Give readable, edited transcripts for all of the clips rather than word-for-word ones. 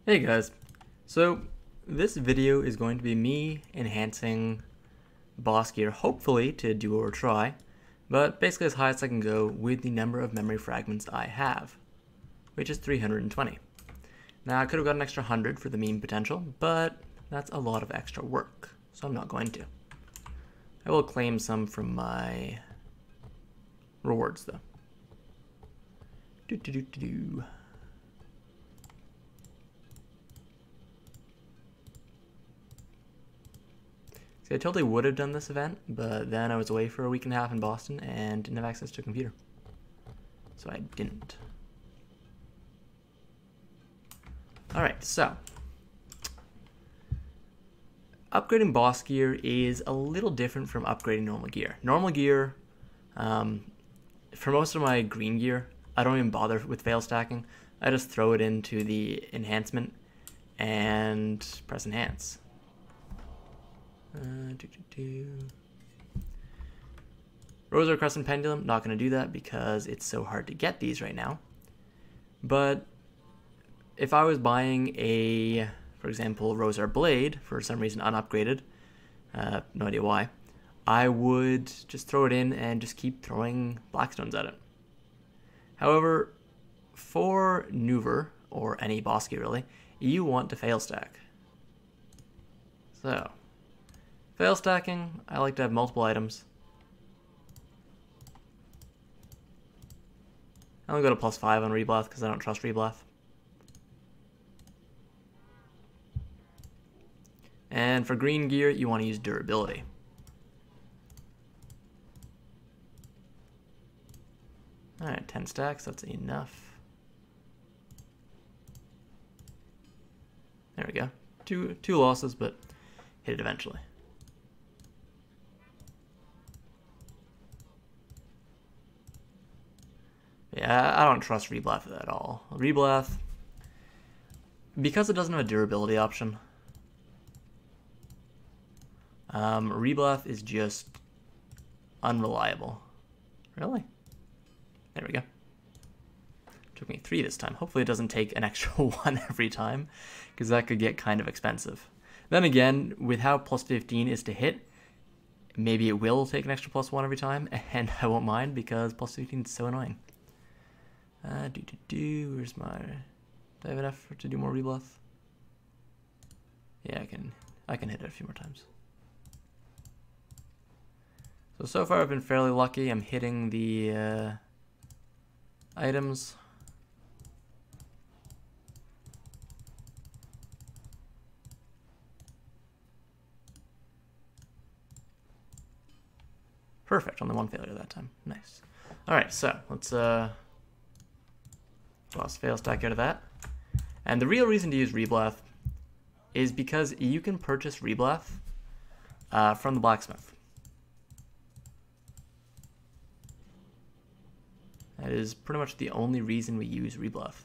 Hey guys, so this video is going to be me enhancing boss gear, hopefully to do or try, but basically as high as I can go with the number of memory fragments I have, which is 320. Now I could have got an extra 100 for the meme potential, but that's a lot of extra work, so I'm not going to. I will claim some from my rewards though. See, I totally would have done this event, but then I was away for a week and a half in Boston and didn't have access to a computer. So I didn't. Alright, so upgrading boss gear is a little different from upgrading normal gear. Normal gear, for most of my green gear, I don't even bother with fail stacking. I just throw it into the enhancement and press enhance. Rosary Crescent Pendulum, not going to do that because it's so hard to get these right now. But if I was buying a, for example, Rosar Blade, for some reason unupgraded, no idea why, I would just throw it in and just keep throwing Blackstones at it. However, for Nouver, or any boss gear really, you want to fail stack. So, fail stacking, I like to have multiple items. I only go to +5 on Reblath because I don't trust Reblath. And for green gear, you want to use durability. Alright, 10 stacks, that's enough. There we go. Two losses, but hit it eventually. Yeah, I don't trust Reblath at all. Reblath, because it doesn't have a durability option, Reblath is just unreliable. Really? There we go. Took me 3 this time. Hopefully it doesn't take an extra 1 every time, because that could get kind of expensive. Then again, with how +15 is to hit, maybe it will take an extra +1 every time, and I won't mind because +15 is so annoying. Where's my... Do I have enough to do more Reblath? Yeah, I can hit it a few more times. So far I've been fairly lucky. I'm hitting the items. Perfect, only 1 failure that time. Nice. Alright, so let's boss fail stack out of that. And the real reason to use Reblath is because you can purchase Reblath from the blacksmith. That is pretty much the only reason we use Reblath.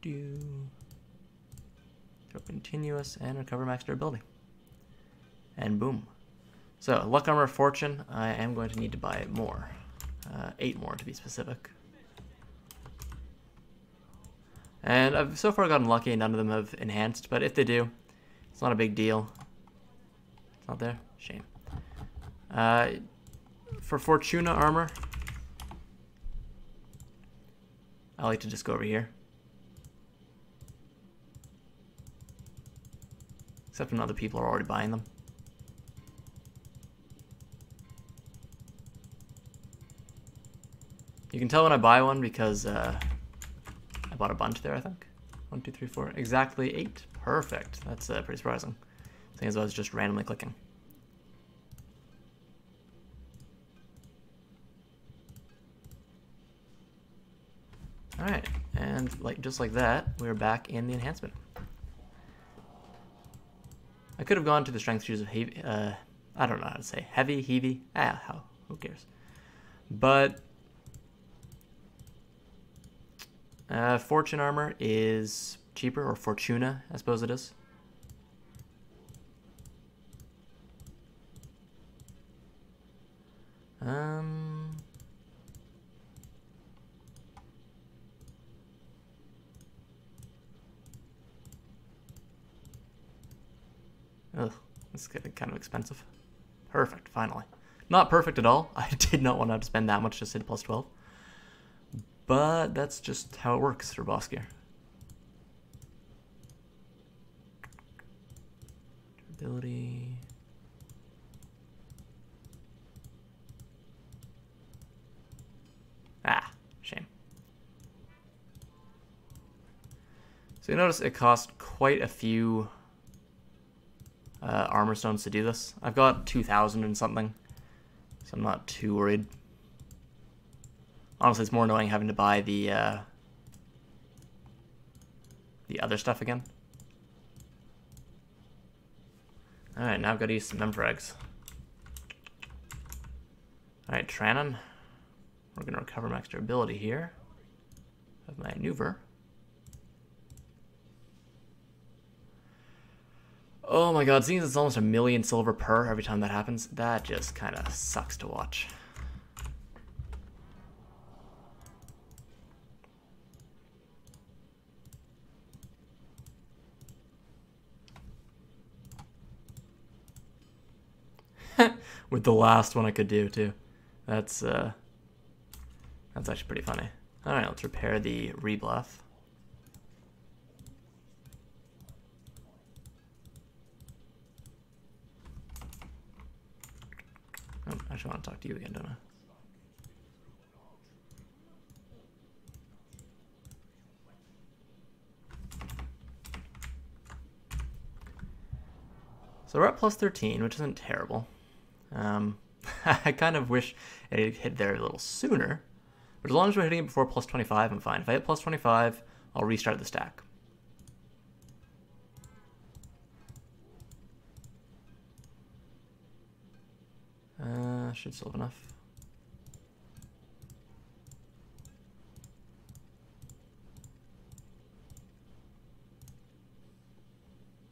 Throw continuous and recover max durability. And boom. So, luck armor fortune, I am going to need to buy more. 8 more to be specific. And I've so far gotten lucky and none of them have enhanced, but if they do, it's not a big deal. It's not there? Shame. For Fortuna armor, I like to just go over here. Except when other people are already buying them. You can tell when I buy one because I bought a bunch there, I think. 1, 2, 3, 4. Exactly 8. Perfect. That's pretty surprising. Seeing as I was just randomly clicking. Alright, and just like that, we're back in the enhancement. I could have gone to the strength shoes of heavy, I don't know how to say, heavy, who cares? But fortune armor is cheaper, or Fortuna, I suppose it is. That's getting kind of expensive. Perfect, finally. Not perfect at all. I did not want to have to spend that much just to hit plus 12. But that's just how it works for boss gear. Durability. Ah, shame. So you notice it costs quite a few armor stones to do this. I've got 2,000 and something, so I'm not too worried. Honestly, it's more annoying having to buy the other stuff again. Alright, now I've got to use some member eggs. Alright, Trannon. We're going to recover max durability here. Of my Nouver. Oh my god, seeing as it's almost 1,000,000 silver per every time that happens, that just kind of sucks to watch. With the last one I could do too. That's actually pretty funny. Alright, let's repair the rebluff. Oh, I actually want to talk to you again, don't I? So we're at plus 13, which isn't terrible. I kind of wish it hit there a little sooner, but as long as we're hitting it before plus 25, I'm fine. If I hit plus 25, I'll restart the stack. Should still have enough.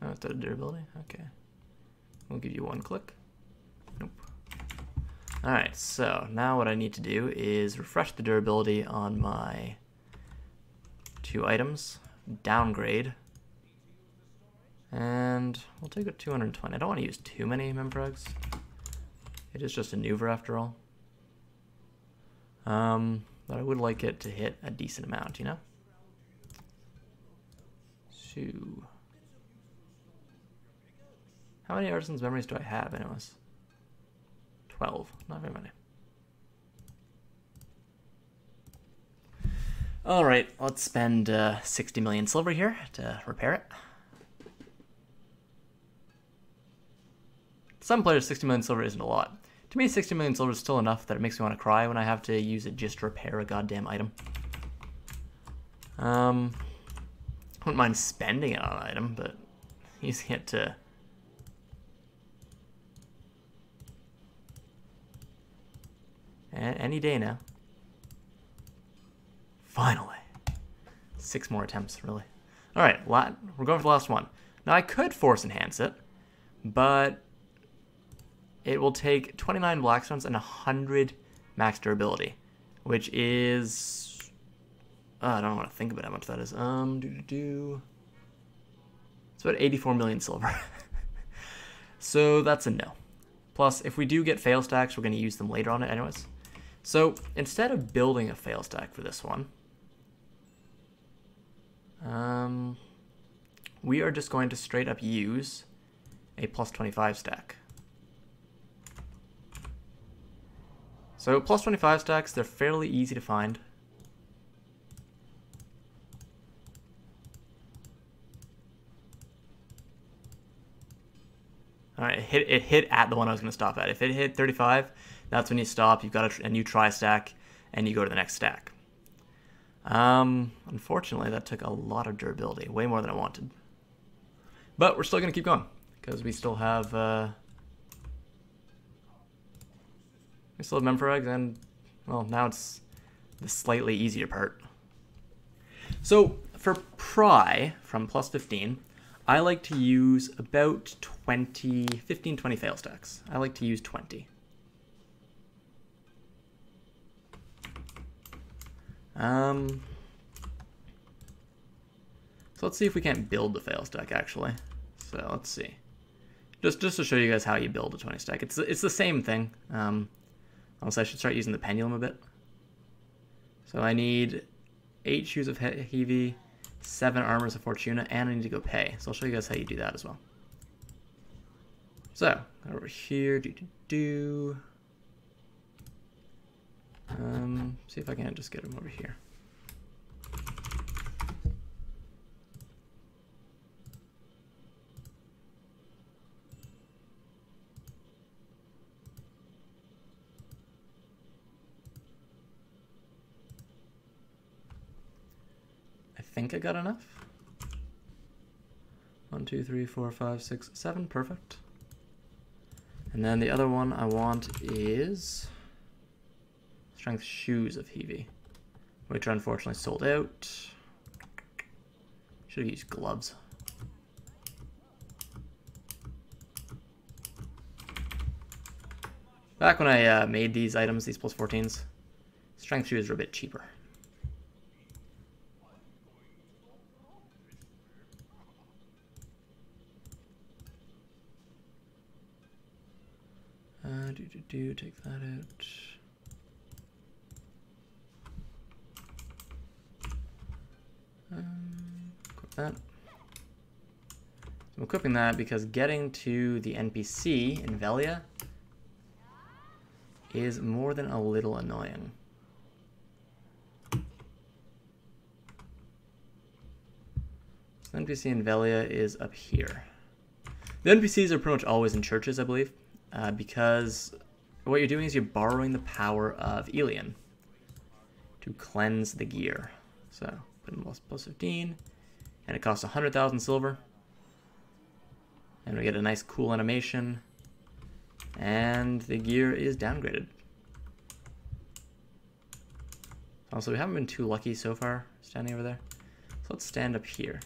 Oh, it's out of durability? Okay. We'll give you one click. Nope. Alright, so now what I need to do is refresh the durability on my 2 items, downgrade, and we'll take it 220. I don't want to use too many member eggs. It is just a Nouver after all. But I would like it to hit a decent amount, you know? So, how many artisan's memories do I have anyways? 12, not very many. Alright, let's spend 60 million silver here to repair it. Some players, 60 million silver isn't a lot. To me, 60 million silver is still enough that it makes me want to cry when I have to use it just to repair a goddamn item. I wouldn't mind spending it on an item, but using it to... Any day now. Finally. 6 more attempts, really. Alright, we're going for the last one. Now, I could force enhance it, but it will take 29 blackstones and 100 max durability, which is... I don't want to think about how much that is. It's about 84 million silver. So that's a no. Plus, if we do get fail stacks, we're going to use them later on it anyways. So instead of building a fail stack for this one, we are just going to straight up use a plus 25 stack. So plus 25 stacks, they're fairly easy to find. Alright, it hit at the one I was going to stop at. If it hit 35, that's when you stop. You've got a new try stack, and you go to the next stack. Unfortunately, that took a lot of durability, way more than I wanted. But we're still going to keep going, because we still have member eggs, and, well, now it's the slightly easier part. So, for pry, from plus 15, I like to use about 15, 20 fail stacks. I like to use 20. So let's see if we can't build the fail stack, actually. So let's see. Just to show you guys how you build a 20 stack. It's the same thing. Also, I should start using the pendulum a bit. So I need 8 shoes of Heavy, 7 armors of Fortuna, and I need to go pay. So I'll show you guys how you do that as well. So, over here, see if I can just get him over here. I think I got enough. 1, 2, 3, 4, 5, 6, 7, perfect. And then the other one I want is Strength Shoes of Heavy, which unfortunately sold out. Should have used gloves. Back when I made these items, these plus 14s, Strength Shoes were a bit cheaper. Take that out. Equip that. So I'm equipping that because getting to the NPC in Velia is more than a little annoying. So the NPC in Velia is up here. The NPCs are pretty much always in churches, I believe, because what you're doing is you're borrowing the power of Elian to cleanse the gear. So put in plus 15, and it costs 100,000 silver. And we get a nice cool animation, and the gear is downgraded. Also, we haven't been too lucky so far standing over there. So let's stand up here.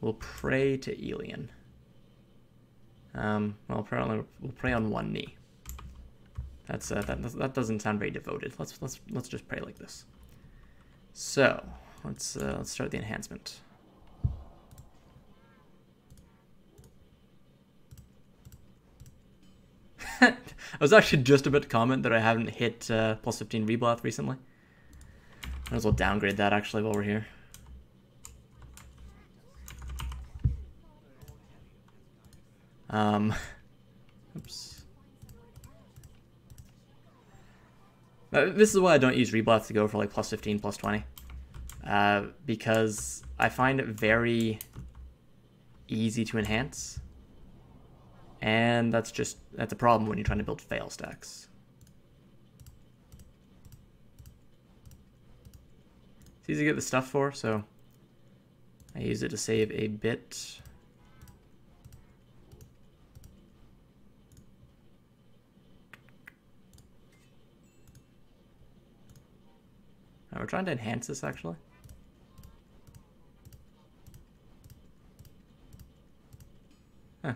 We'll pray to Elian. Well, apparently we'll pray on one knee. That doesn't sound very devoted. Let's just pray like this. So let's start the enhancement. I was actually just about to comment that I haven't hit plus 15 reblath recently. Might as well downgrade that actually while we're here. Oops. This is why I don't use reblath to go for like plus 15, plus 20. Because I find it very easy to enhance. And that's a problem when you're trying to build fail stacks. It's easy to get the stuff for, so I use it to save a bit. We're trying to enhance this actually. Huh.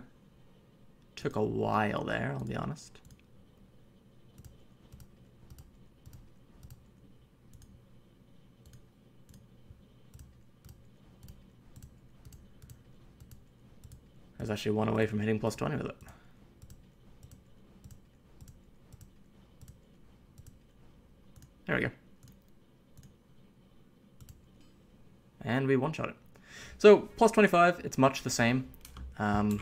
Took a while there, I'll be honest. I was actually one away from hitting plus 20 with it. There we go. And we one-shot it. So, plus 25, it's much the same. I'll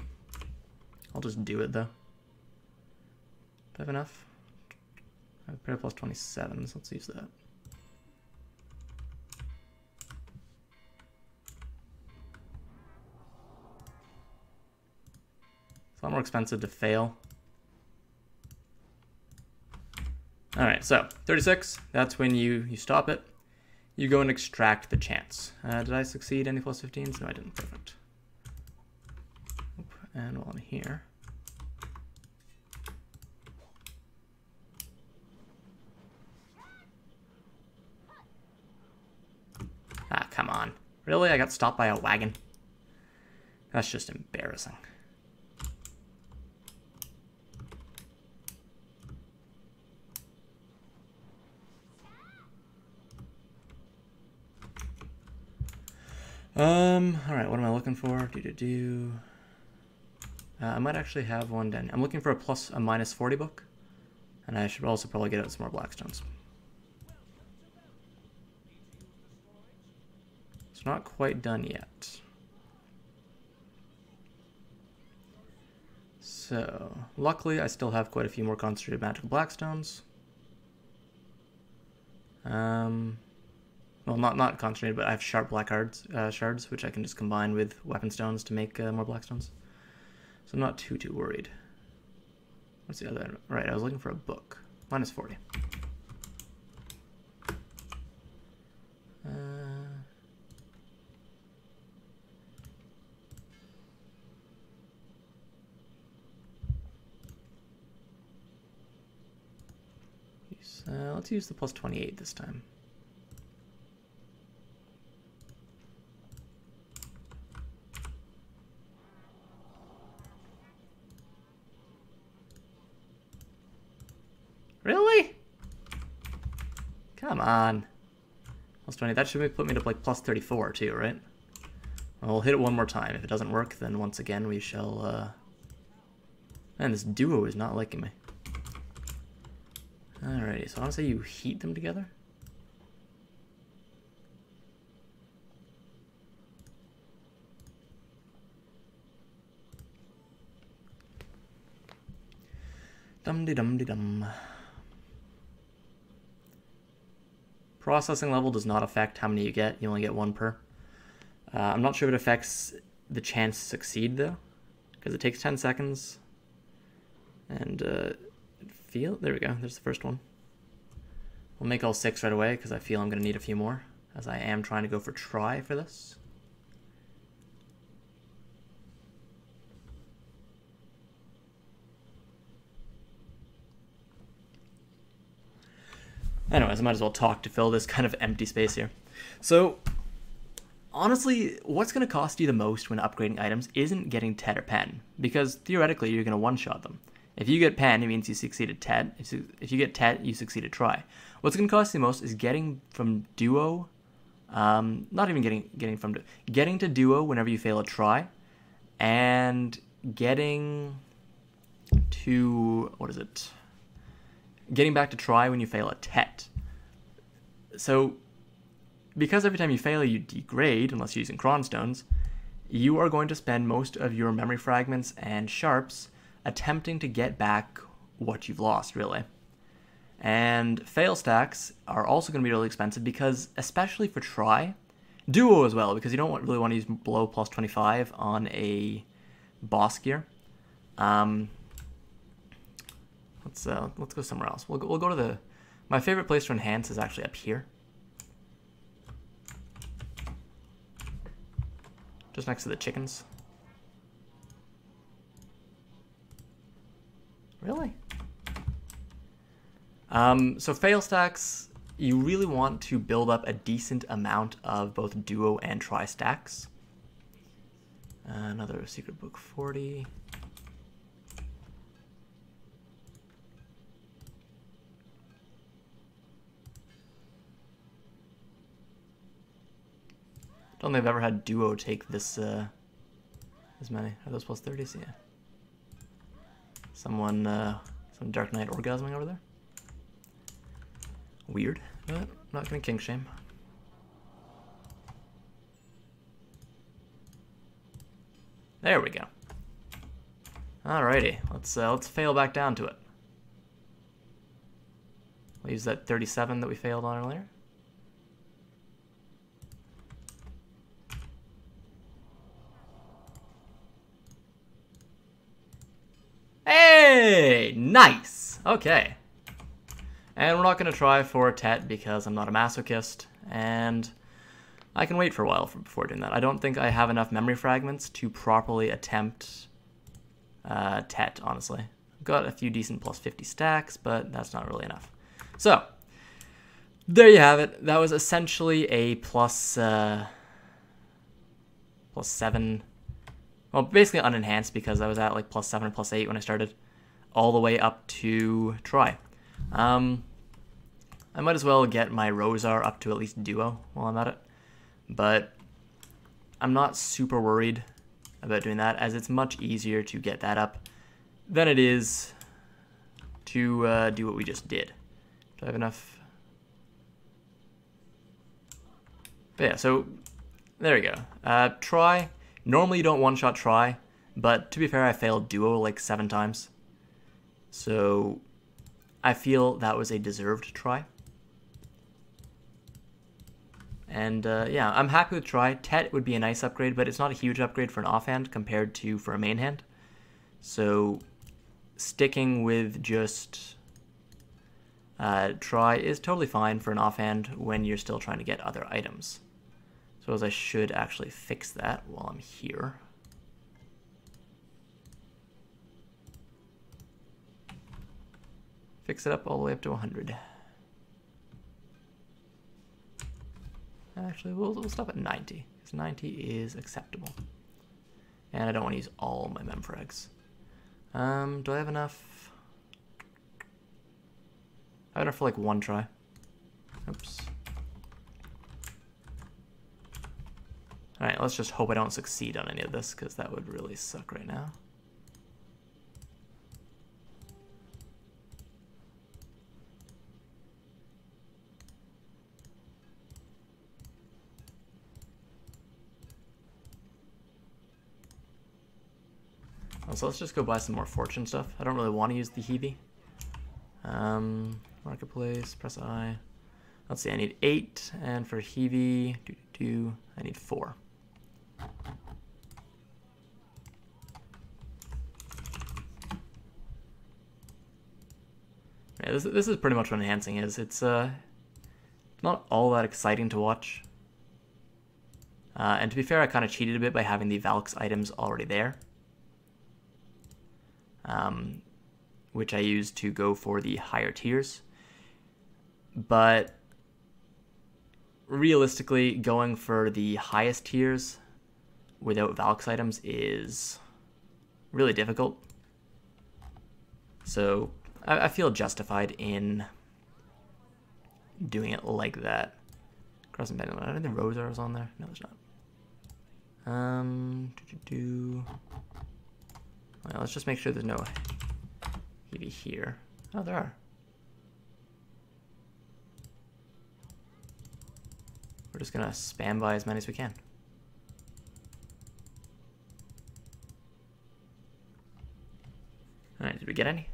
just do it, though. Do I have enough? I have plus 27, so let's use that. It's a lot more expensive to fail. Alright, so 36, that's when you stop it. You go and extract the chance. Did I succeed any plus 15s? No, I didn't. Perfect. And while I'm here. Ah, come on. Really? I got stopped by a wagon? That's just embarrassing. Alright, what am I looking for? I might actually have one down. I'm looking for a minus 40 book. And I should also probably get out some more Blackstones. It's not quite done yet. So, luckily I still have quite a few more concentrated magical Blackstones. Well, not concentrated, but I have sharp black shards, which I can just combine with weapon stones to make more Blackstones. So I'm not too worried. What's the other? Right, I was looking for a book. Minus 40. Let's use the plus 28 this time. Really? Come on. Plus 20. That should put me to like plus 34 too, right? I'll hit it one more time. If it doesn't work, then once again we shall... Man, this duo is not liking me. Alrighty, so I want to say you heat them together. Dum-de-dum-de-dum. Processing level does not affect how many you get. You only get one per. I'm not sure if it affects the chance to succeed, though, because it takes 10 seconds. And there we go. There's the first one. We'll make all 6 right away, because I feel I'm going to need a few more, as I am trying to go for try for this. Anyways, I might as well talk to fill this kind of empty space here. So, honestly, what's going to cost you the most when upgrading items isn't getting Tet or Pen, because theoretically you're going to one-shot them. If you get Pen, it means you succeeded Tet. If you get Tet, you succeeded Try. What's going to cost you the most is getting from Duo, not even getting to Duo whenever you fail a Try, and getting to, getting back to Try when you fail a Tet. So, because every time you fail you degrade, unless you're using Cronstones, you are going to spend most of your memory fragments and sharps attempting to get back what you've lost, really. And fail stacks are also going to be really expensive because, especially for Try, Duo as well, because you don't really want to use below plus 25 on a boss gear. Let's go somewhere else. We'll go to my favorite place to enhance is actually up here, just next to the chickens. Really? So fail stacks, you really want to build up a decent amount of both Duo and Try stacks. Another secret book 40. Don't think I've ever had Duo take this as many. Are those plus 30s? Yeah. Some Dark Knight orgasming over there. Weird. But I'm not gonna kink shame. There we go. Alrighty, let's fail back down to it. We'll use that 37 that we failed on earlier. Hey, nice. Okay. And we're not going to try for a Tet because I'm not a masochist, and I can wait for a while before doing that. I don't think I have enough memory fragments to properly attempt Tet, honestly. I've got a few decent plus 50 stacks, but that's not really enough. So, there you have it. That was essentially a plus 7... Well, basically unenhanced because I was at like plus 7 or plus 8 when I started, all the way up to Try. I might as well get my Rosar up to at least Duo while I'm at it. But I'm not super worried about doing that, as it's much easier to get that up than it is to do what we just did. Do I have enough? But yeah, so there we go. Try. Normally you don't one-shot try, but to be fair, I failed duo like 7 times. So I feel that was a deserved try. And yeah, I'm happy with try. Tet would be a nice upgrade, but it's not a huge upgrade for an offhand compared to for a main hand. So sticking with just try is totally fine for an offhand when you're still trying to get other items. So as I should actually fix that while I'm here. Fix it up all the way up to 100. Actually, we'll stop at 90, because 90 is acceptable. And I don't want to use all my memfrags. Do I have enough? I have enough for like 1 try. Oops. Alright, let's just hope I don't succeed on any of this, because that would really suck right now. So let's just go buy some more fortune stuff. I don't really want to use the Hebe. Marketplace, press I. Let's see, I need 8, and for Hebe, I need 4. Yeah, this is pretty much what enhancing is. It's not all that exciting to watch. And to be fair, I kind of cheated a bit by having the Valk's items already there. Which I use to go for the higher tiers. But realistically, going for the highest tiers without Valk's items is really difficult. So I feel justified in doing it like that. Crossing Pendulum. Are there Rosars on there? No, there's not. Well, let's just make sure there's no Hebe here. Oh, there are. We're just gonna spam by as many as we can. Alright, did we get any?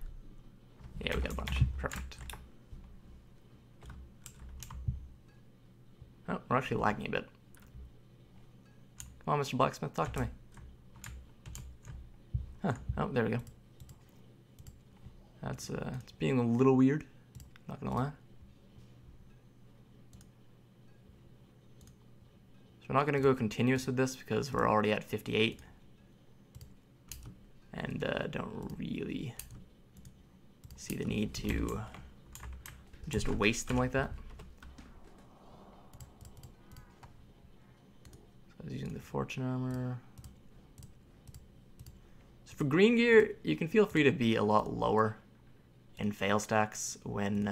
Yeah, we got a bunch. Perfect. Oh, we're actually lagging a bit. Come on, Mr. Blacksmith, talk to me. Huh. Oh, there we go. That's it's being a little weird, not gonna lie. So we're not gonna go continuous with this because we're already at 58. And don't really see the need to just waste them like that. So I was using the fortune armor. For green gear, you can feel free to be a lot lower in fail stacks when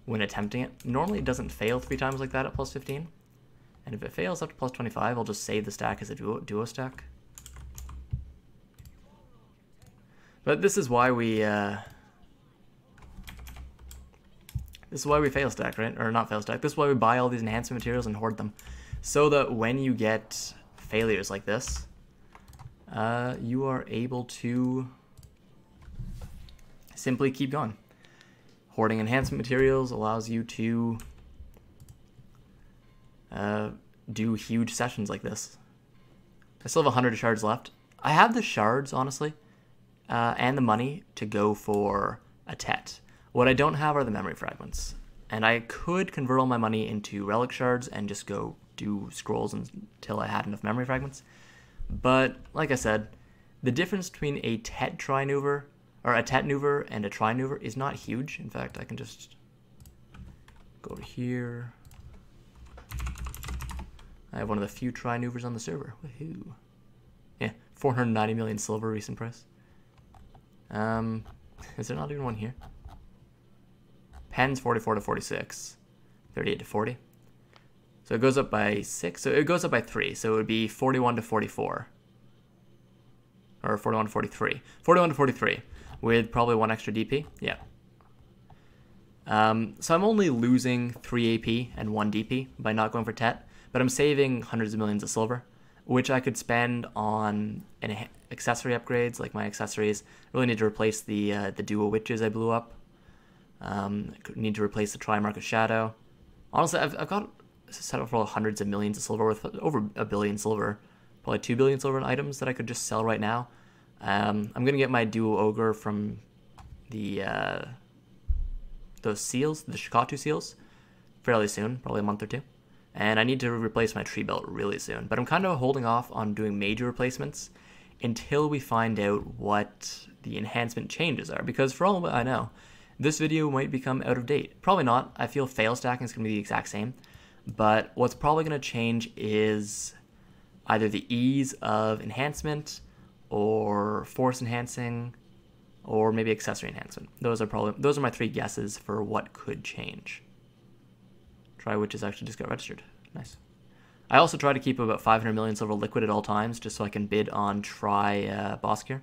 attempting it. Normally it doesn't fail 3 times like that at plus 15. And if it fails up to plus 25, I'll just save the stack as a duo stack. But this is why we fail stack, right? Or not fail stack. This is why we buy all these enhancement materials and hoard them. So that when you get failures like this, you are able to simply keep going. Hoarding enhancement materials allows you to do huge sessions like this. I still have 100 shards left. I have the shards, honestly, and the money to go for a Tet. What I don't have are the memory fragments. And I could convert all my money into relic shards and just go do scrolls until I had enough memory fragments. But like I said, the difference between a Tet Nouver or a Tet Nouver and a Nouver is not huge. In fact, I can just go over here. I have one of the few Nouvers on the server. Woohoo! Yeah, 490 million silver recent price. Is there not even one here? Pens 44 to 46, 38 to 40. So it goes up by 6. So it goes up by 3. So it would be 41 to 44. Or 41 to 43. 41 to 43 with probably 1 extra DP. Yeah. So I'm only losing 3 AP and 1 DP by not going for Tet, but I'm saving hundreds of millions of silver, which I could spend on accessory upgrades, like my accessories. I really need to replace the duo witches I blew up. Need to replace the Trimark of Shadow. Honestly, I've got set up for hundreds of millions of silver, with over 1 billion silver, probably 2 billion silver in items that I could just sell right now. I'm gonna get my duo ogre from the those seals, the Shikatu seals, fairly soon, probably a month or 2. And I need to replace my tree belt really soon. But I'm kind of holding off on doing major replacements until we find out what the enhancement changes are. Because for all I know, this video might become out of date. Probably not. I feel fail stacking is going to be the exact same. But what's probably going to change is either the ease of enhancement or force enhancing, or maybe accessory enhancement. Those are my 3 guesses for what could change. Try witches actually just got registered. Nice. I also try to keep about 500 million silver liquid at all times, just so I can bid on try boss gear.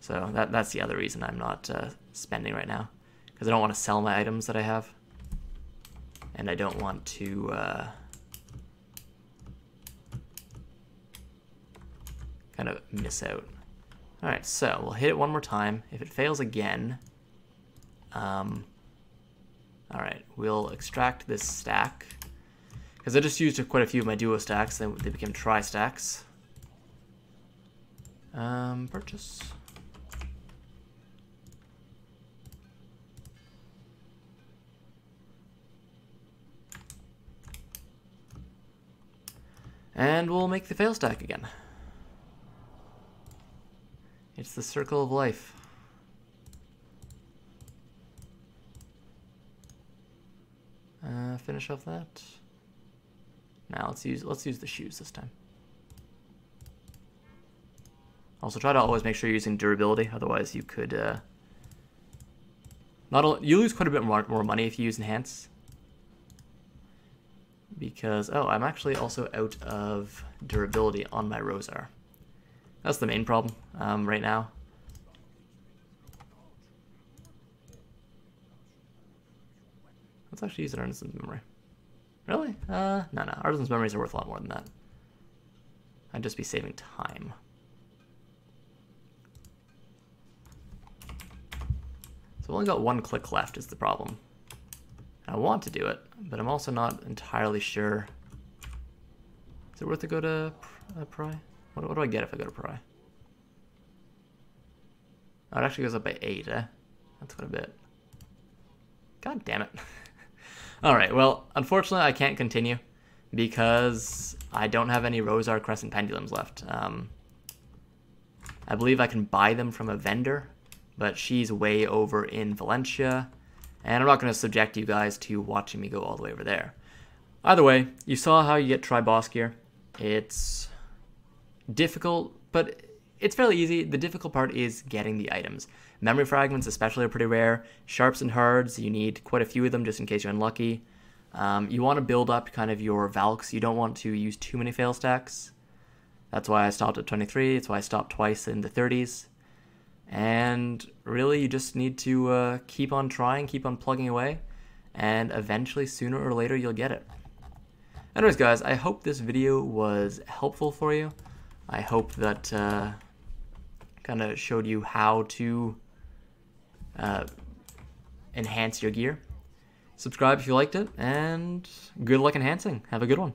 So that's the other reason I'm not spending right now, because I don't want to sell my items that I have, and I don't want to kind of miss out. All right, so we'll hit it one more time. If it fails again, all right, we'll extract this stack, because I just used quite a few of my duo stacks. They became tri stacks. Purchase. And we'll make the fail stack again. It's the circle of life. Finish off that. Now let's use the shoes this time. Also, try to always make sure you're using durability. Otherwise, you could you lose quite a bit more money if you use enhance. Because I'm actually also out of durability on my Rosar. That's the main problem right now. Let's actually use an Artisan's Memory. Really? No. Artisan's Memories are worth a lot more than that. I'd just be saving time. So I've only got 1 click left is the problem. I want to do it, but I'm also not entirely sure. Is it worth to go to Pry? What do I get if I go to Pry? Oh, it actually goes up by 8, eh? That's quite a bit. God damn it. Alright, well, unfortunately I can't continue because I don't have any Rosar Crescent Pendulums left. I believe I can buy them from a vendor, but she's way over in Valencia, and I'm not going to subject you guys to watching me go all the way over there. Either way, you saw how you get tri-boss gear. It's difficult, but it's fairly easy. The difficult part is getting the items. Memory fragments especially are pretty rare. Sharps and hards, you need quite a few of them just in case you're unlucky. You want to build up kind of your Valks. You don't want to use too many fail stacks. That's why I stopped at 23. That's why I stopped twice in the 30s. And really, you just need to keep on trying, keep on plugging away, and eventually, sooner or later, you'll get it. Anyways, guys, I hope this video was helpful for you. I hope that kind of showed you how to enhance your gear. Subscribe if you liked it, and good luck enhancing. Have a good one.